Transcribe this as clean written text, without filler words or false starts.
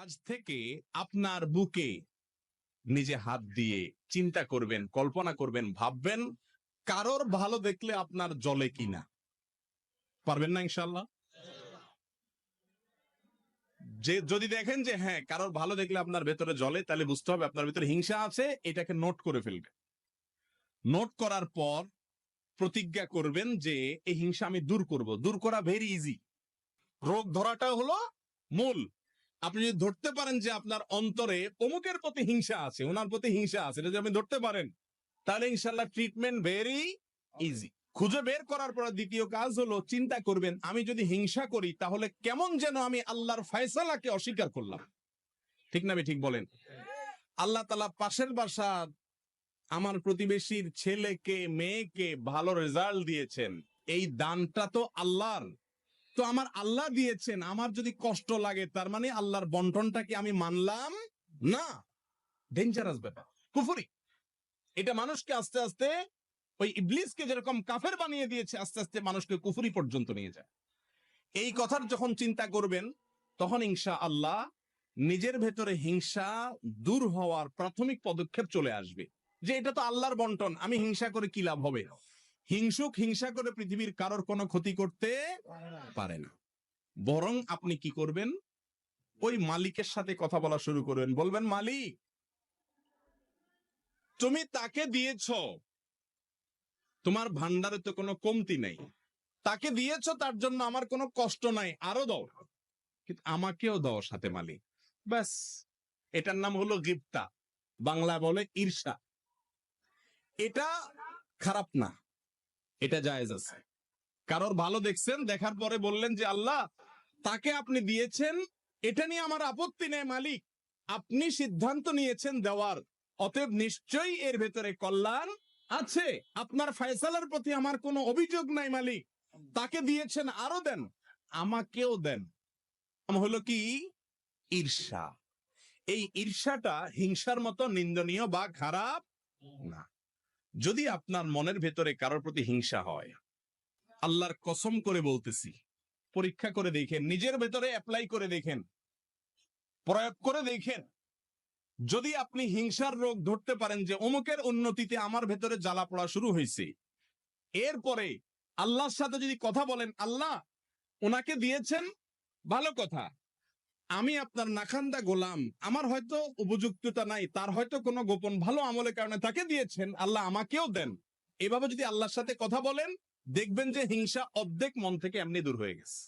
আজ থেকে আপনার বুকে নিজে হাত দিয়ে চিন্তা করবেন, কল্পনা করবেন, ভাববেন কারোর ভালো দেখলে আপনার জ্বলে কিনা। পারবেন না ইনশাআল্লাহ? যে যদি দেখেন যে হ্যাঁ কারোর ভালো দেখলে আপনার ভেতরে জ্বলে, তাহলে বুঝতে হবে আপনার ভেতরে হিংসা আছে, এটাকে নোট করে ফেলবেন। নোট করার পর প্রতিজ্ঞা করবেন যে এই হিংসা আমি দূর করব। দূর করা ভেরি ইজি। রোগ ধরাটা হলো মূল। আপনি যদি ধরতে পারেন যে আপনার অন্তরে অমুকের প্রতি হিংসা আছে, ওনার প্রতি হিংসা আছে, এটা যদি আপনি ধরতে পারেন, তাহলে ইনশাল্লাহ ট্রিটমেন্ট ভেরি ইজি। খুঁজে বের করার পর দ্বিতীয় কাজ হলো চিন্তা করবেন, আমি যদি হিংসা করি তাহলে কেমন যেন আমি আল্লাহর ফয়সালাকে অস্বীকার করলাম। ঠিক না? ঠিক বলেন। আল্লাহ তাআলা পাশের বাসা আমার প্রতিবেশীর ছেলেকে মেয়েকে ভালো রেজাল্ট দিয়েছেন, এই দানটা তো আল্লাহর। তো আমার আল্লাহ দিয়েছেন, আমার যদি কষ্ট লাগে তার মানে আল্লাহর বন্টনটাকে আমি মানলাম না। ডেঞ্জারাস ব্যাপার, কুফরি। এটা মানুষকে আস্তে আস্তে ওই ইবলিসকে যেরকম কাফের বানিয়ে দিয়েছে, আস্তে আস্তে মানুষকে কুফরি পর্যন্ত নিয়ে যায়। এই কথার যখন চিন্তা করবেন তখন ইনশাআল্লাহ নিজের ভেতরে হিংসা দূর হওয়ার প্রাথমিক পদক্ষেপ চলে আসবে। যে এটা তো আল্লাহর বন্টন, আমি হিংসা করে কি লাভ হবে? হিংসুক হিংসা করে পৃথিবীর কারোর কোনো ক্ষতি করতে পারে না। বরং আপনি কি করবেন, ওই মালিকের সাথে কথা বলা শুরু করবেন। বলবেন, মালিক তুমি তাকে দিয়েছ, তোমার ভান্ডারে তো কোনো কমতি নেই, তাকে দিয়েছ তার জন্য আমার কোনো কষ্ট নাই, আরো দাও, কিন্তু আমাকেও দাও সাথে মালিক। ব্যাস, এটার নাম হলো গিফতা, বাংলা বলে ঈর্ষা। এটা খারাপ না, এটা জায়েজ আছে। কারোর ভালো দেখছেন, দেখার পরে বললেন যে আল্লাহ তাকে আপনি দিয়েছেন, এটা নিয়ে আমার আপত্তি নেই মালিক, আপনি সিদ্ধান্ত নিয়েছেন দেওয়ার, অতএব নিশ্চয়ই এর ভেতরে কল্যাণ আছে, আপনার ফয়সালার প্রতি আমার কোনো অভিযোগ নাই মালিক, তাকে দিয়েছেন আরো দেন, আমাকেও দেন। হলো কি? ঈর্ষা। এই ঈর্ষাটা হিংসার মতো নিন্দনীয় বা খারাপ না। যদি আপনার মনের ভেতরে কারোর প্রতি হিংসা হয়, আল্লাহর কসম করে বলতেছি, পরীক্ষা করে দেখেন, নিজের ভেতরে অ্যাপ্লাই করে দেখেন, প্রয়োগ করে দেখেন। যদি আপনি হিংসার রোগ ধরতে পারেন যে অমুকের উন্নতিতে আমার ভেতরে জ্বালা পড়া শুরু হয়েছে, এরপরে আল্লাহর সাথে যদি কথা বলেন, আল্লাহ ওনাকে দিয়েছেন ভালো কথা, আমি আপনার নাখান্দা গোলাম, আমার হয়তো উপযুক্ততা নাই, তার হয়তো কোনো গোপন ভালো আমলের কারণে তাকে দিয়েছেন, আল্লাহ আমাকেও দেন। এভাবে যদি আল্লাহর সাথে কথা বলেন, দেখবেন যে হিংসা অর্ধেক মন থেকে এমনি দূর হয়ে গেছে।